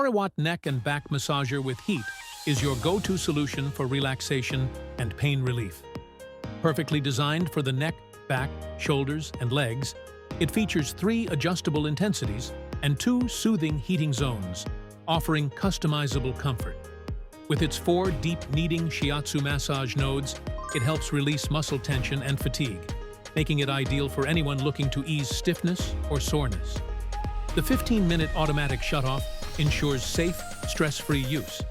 Boriwat neck and back massager with heat is your go-to solution for relaxation and pain relief. Perfectly designed for the neck, back, shoulders, and legs, it features 3 adjustable intensities and 2 soothing heating zones, offering customizable comfort. With its 4 deep kneading shiatsu massage nodes, it helps release muscle tension and fatigue, making it ideal for anyone looking to ease stiffness or soreness. The 15-minute automatic shutoff ensures safe, stress-free use.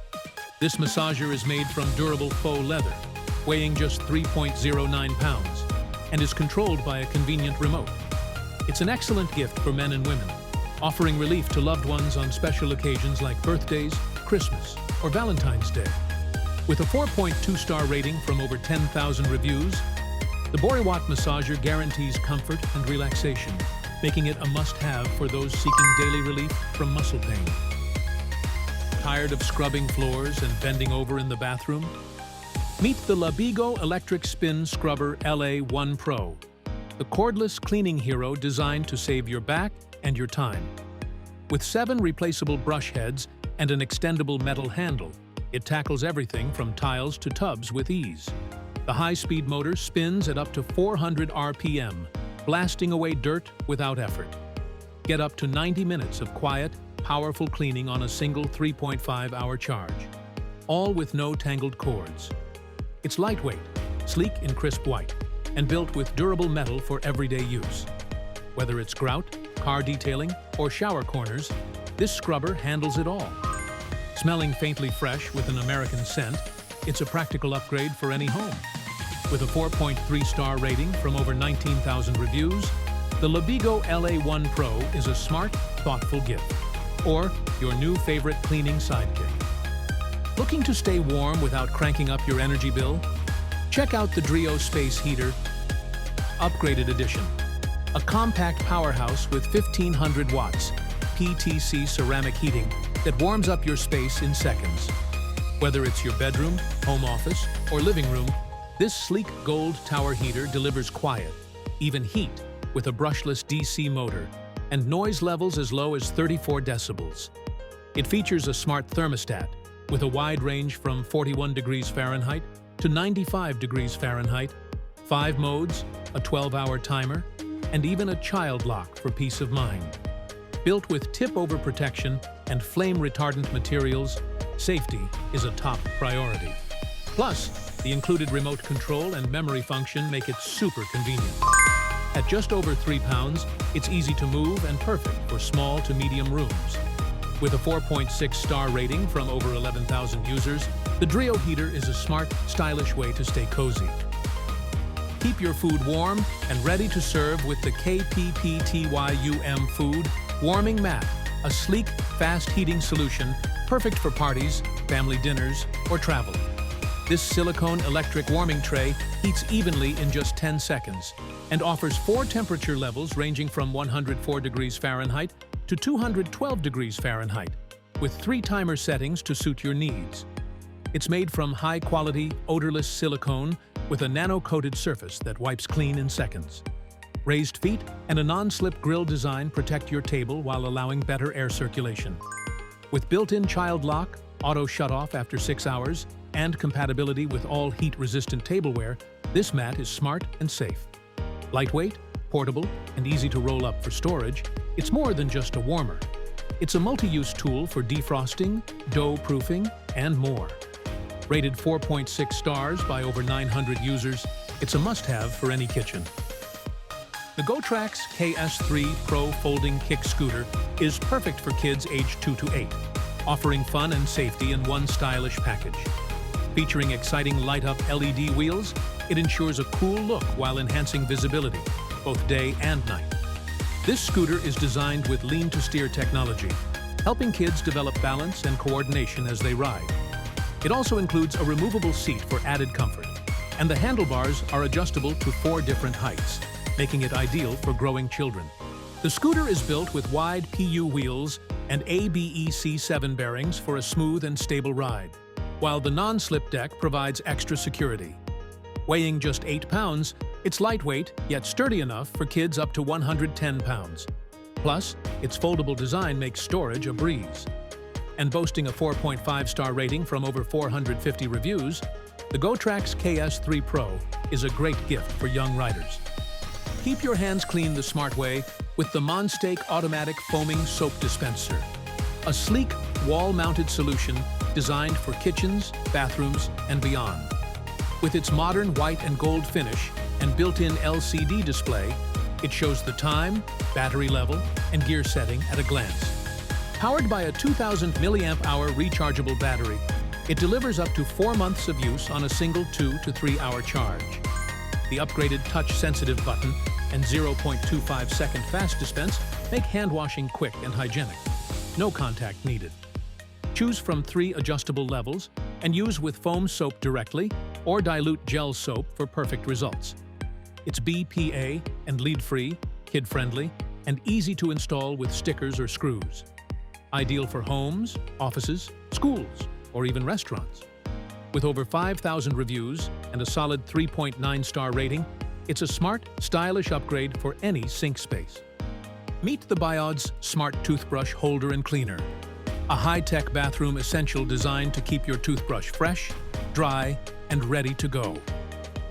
This massager is made from durable faux leather, weighing just 3.09 pounds, and is controlled by a convenient remote. It's an excellent gift for men and women, offering relief to loved ones on special occasions like birthdays, Christmas, or Valentine's Day. With a 4.2-star rating from over 10,000 reviews, the Boriwat massager guarantees comfort and relaxation, making it a must-have for those seeking daily relief from muscle pain. Tired of scrubbing floors and bending over in the bathroom? Meet the Labigo Electric Spin Scrubber LA1 Pro, the cordless cleaning hero designed to save your back and your time. With 7 replaceable brush heads and an extendable metal handle, it tackles everything from tiles to tubs with ease. The high-speed motor spins at up to 400 RPM, blasting away dirt without effort. Get up to 90 minutes of quiet, powerful cleaning on a single 3.5-hour charge, all with no tangled cords. It's lightweight, sleek in crisp white, and built with durable metal for everyday use. Whether it's grout, car detailing, or shower corners, this scrubber handles it all. Smelling faintly fresh with an American scent, it's a practical upgrade for any home. With a 4.3-star rating from over 19,000 reviews, the Labigo LA1 Pro is a smart, thoughtful gift, or your new favorite cleaning sidekick. Looking to stay warm without cranking up your energy bill? Check out the Dreo Space Heater Upgraded Edition, a compact powerhouse with 1,500 watts PTC ceramic heating that warms up your space in seconds. Whether it's your bedroom, home office, or living room, this sleek gold tower heater delivers quiet, even heat, with a brushless DC motor and noise levels as low as 34 decibels. It features a smart thermostat with a wide range from 41 degrees Fahrenheit to 95 degrees Fahrenheit, 5 modes, a 12-hour timer, and even a child lock for peace of mind. Built with tip-over protection and flame-retardant materials, safety is a top priority. Plus, the included remote control and memory function make it super convenient. At just over 3 pounds, it's easy to move and perfect for small to medium rooms. With a 4.6-star rating from over 11,000 users, the Dreo heater is a smart, stylish way to stay cozy. Keep your food warm and ready to serve with the Kpptyum Food Warming Mat, a sleek, fast-heating solution perfect for parties, family dinners, or travel. This silicone electric warming tray heats evenly in just 10 seconds and offers 4 temperature levels ranging from 104 degrees Fahrenheit to 212 degrees Fahrenheit, with 3 timer settings to suit your needs. It's made from high-quality, odorless silicone with a nano-coated surface that wipes clean in seconds. Raised feet and a non-slip grill design protect your table while allowing better air circulation. With built-in child lock, auto shut-off after 6 hours, and compatibility with all heat-resistant tableware, this mat is smart and safe. Lightweight, portable, and easy to roll up for storage, it's more than just a warmer. It's a multi-use tool for defrosting, dough-proofing, and more. Rated 4.6 stars by over 900 users, it's a must-have for any kitchen. The Gotrax KS3 Pro Folding Kick Scooter is perfect for kids aged 2 to 8, offering fun and safety in one stylish package. Featuring exciting light-up LED wheels, it ensures a cool look while enhancing visibility, both day and night. This scooter is designed with lean-to-steer technology, helping kids develop balance and coordination as they ride. It also includes a removable seat for added comfort, and the handlebars are adjustable to 4 different heights, making it ideal for growing children. The scooter is built with wide PU wheels and ABEC7 bearings for a smooth and stable ride, while the non-slip deck provides extra security. Weighing just 8 pounds, it's lightweight yet sturdy enough for kids up to 110 pounds. Plus, its foldable design makes storage a breeze. And boasting a 4.5-star rating from over 450 reviews, the Gotrax KS3 Pro is a great gift for young riders. Keep your hands clean the smart way with the Monstake Automatic Foaming Soap Dispenser, a sleek, wall-mounted solution designed for kitchens, bathrooms, and beyond. With its modern white and gold finish and built-in LCD display, it shows the time, battery level, and gear setting at a glance. Powered by a 2,000 mAh rechargeable battery, it delivers up to 4 months of use on a single 2 to 3 hour charge. The upgraded touch-sensitive button and 0.25-second fast dispense make hand washing quick and hygienic. No contact needed. Choose from 3 adjustable levels and use with foam soap directly or dilute gel soap for perfect results. It's BPA and lead-free, kid-friendly, and easy to install with stickers or screws. Ideal for homes, offices, schools, or even restaurants. With over 5,000 reviews and a solid 3.9-star rating, it's a smart, stylish upgrade for any sink space. Meet the Biodzzs Smart Toothbrush Holder and Cleaner, a high-tech bathroom essential designed to keep your toothbrush fresh, dry, and ready to go.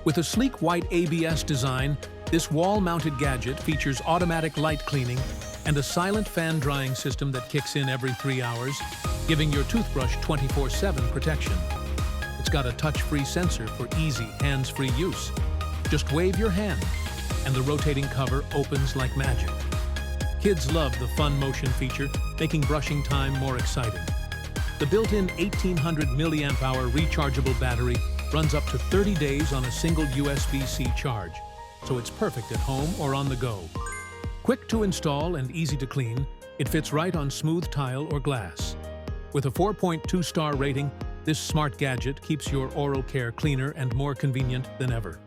With a sleek white ABS design, this wall-mounted gadget features automatic light cleaning and a silent fan drying system that kicks in every 3 hours, giving your toothbrush 24/7 protection. It's got a touch-free sensor for easy, hands-free use. Just wave your hand, and the rotating cover opens like magic. Kids love the fun motion feature, making brushing time more exciting. The built-in 1,800 mAh rechargeable battery runs up to 30 days on a single USB-C charge, so it's perfect at home or on the go. Quick to install and easy to clean, it fits right on smooth tile or glass. With a 4.2-star rating, this smart gadget keeps your oral care cleaner and more convenient than ever.